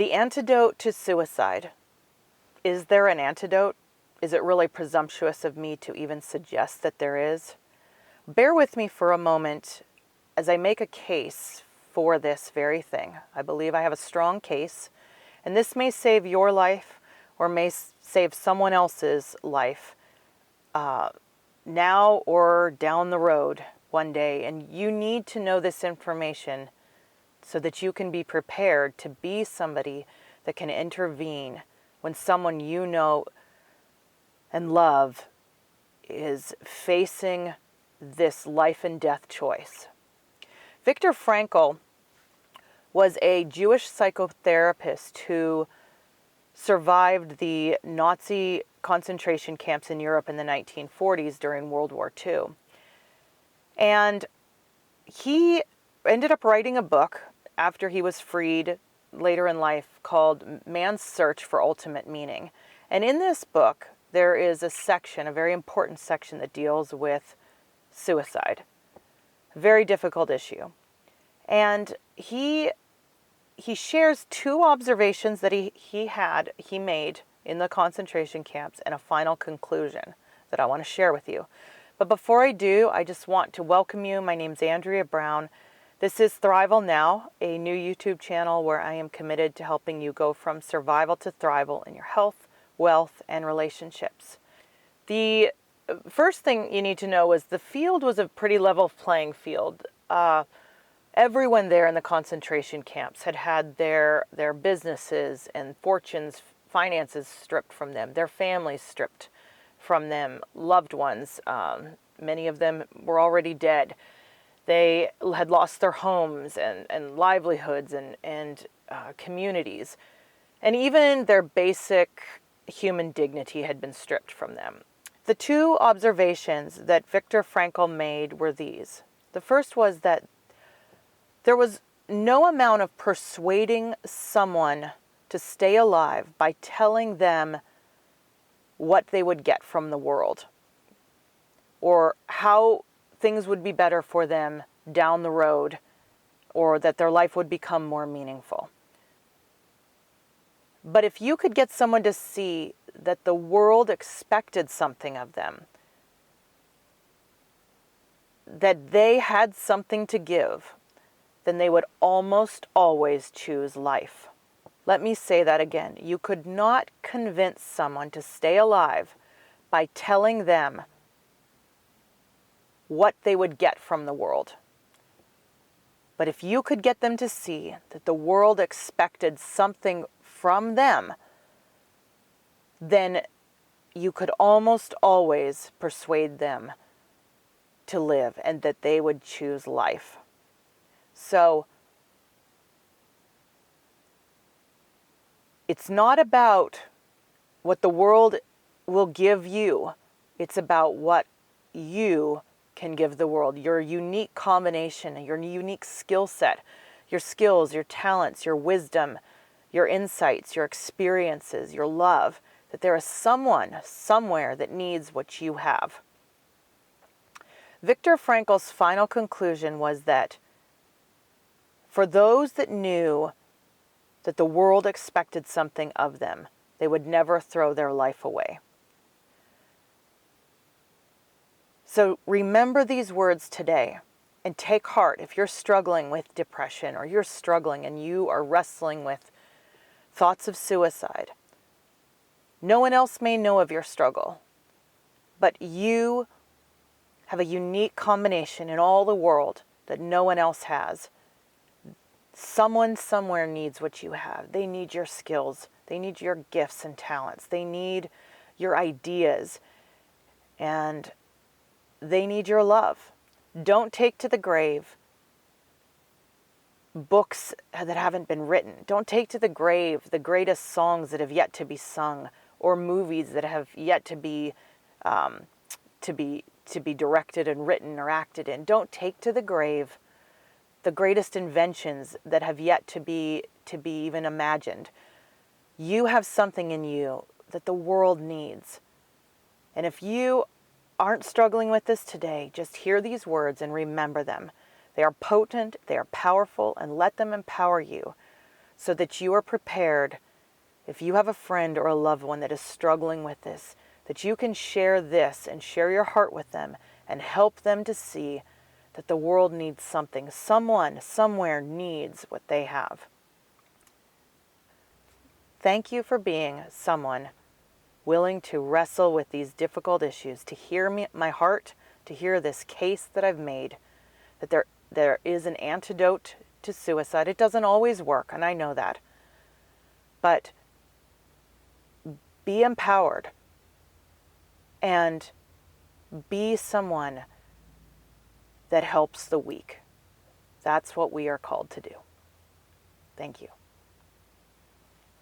The antidote to suicide. Is there an antidote? Is it really presumptuous of me to even suggest that there is? Bear with me for a moment as I make a case for this very thing. I believe I have a strong case, and this may save your life or may save someone else's life now or down the road one day. And you need to know this information so that you can be prepared to be somebody that can intervene when someone you know and love is facing this life and death choice. Viktor Frankl was a Jewish psychotherapist who survived the Nazi concentration camps in Europe in the 1940s during World War II. And he ended up writing a book after he was freed later in life called Man's Search for Ultimate Meaning. And in this book, there is a section, a very important section that deals with suicide. A very difficult issue. And he shares two observations that he made in the concentration camps and a final conclusion that I want to share with you. But before I do, I just want to welcome you. My name's Andrea Brown. This is Thrival Now, a new YouTube channel where I am committed to helping you go from survival to thrival in your health, wealth, and relationships. The first thing you need to know is the field was a pretty level playing field. Everyone there in the concentration camps had their businesses and fortunes, finances stripped from them, their families stripped from them, loved ones. Many of them were already dead. They had lost their homes and livelihoods and communities. And even their basic human dignity had been stripped from them. The two observations that Viktor Frankl made were these. The first was that there was no amount of persuading someone to stay alive by telling them what they would get from the world or how things would be better for them down the road or that their life would become more meaningful. But if you could get someone to see that the world expected something of them, that they had something to give, then they would almost always choose life. Let me say that again. You could not convince someone to stay alive by telling them what they would get from the world. But if you could get them to see that the world expected something from them, then you could almost always persuade them to live and that they would choose life. So it's not about what the world will give you. It's about what you can give the world. Your unique combination, your unique skill set, your skills, your talents, your wisdom, your insights, your experiences, your love, that there is someone somewhere that needs what you have. Viktor Frankl's final conclusion was that for those that knew that the world expected something of them, they would never throw their life away. So remember these words today and take heart if you're struggling with depression or you're struggling and you are wrestling with thoughts of suicide. No one else may know of your struggle, but you have a unique combination in all the world that no one else has. Someone somewhere needs what you have. They need your skills. They need your gifts and talents. They need your ideas. And they need your love. Don't take to the grave books that haven't been written. Don't take to the grave the greatest songs that have yet to be sung or movies that have yet to be directed and written or acted in. Don't take to the grave the greatest inventions that have yet to be even imagined. You have something in you that the world needs. And if you aren't struggling with this today, just hear these words and remember them. They are potent, they are powerful, and let them empower you so that you are prepared. If you have a friend or a loved one that is struggling with this, that you can share this and share your heart with them and help them to see that the world needs something. Someone, somewhere needs what they have. Thank you for being someone willing to wrestle with these difficult issues, to hear my heart, to hear this case that I've made, that there is an antidote to suicide. It doesn't always work, and I know that. But be empowered and be someone that helps the weak. That's what we are called to do. Thank you.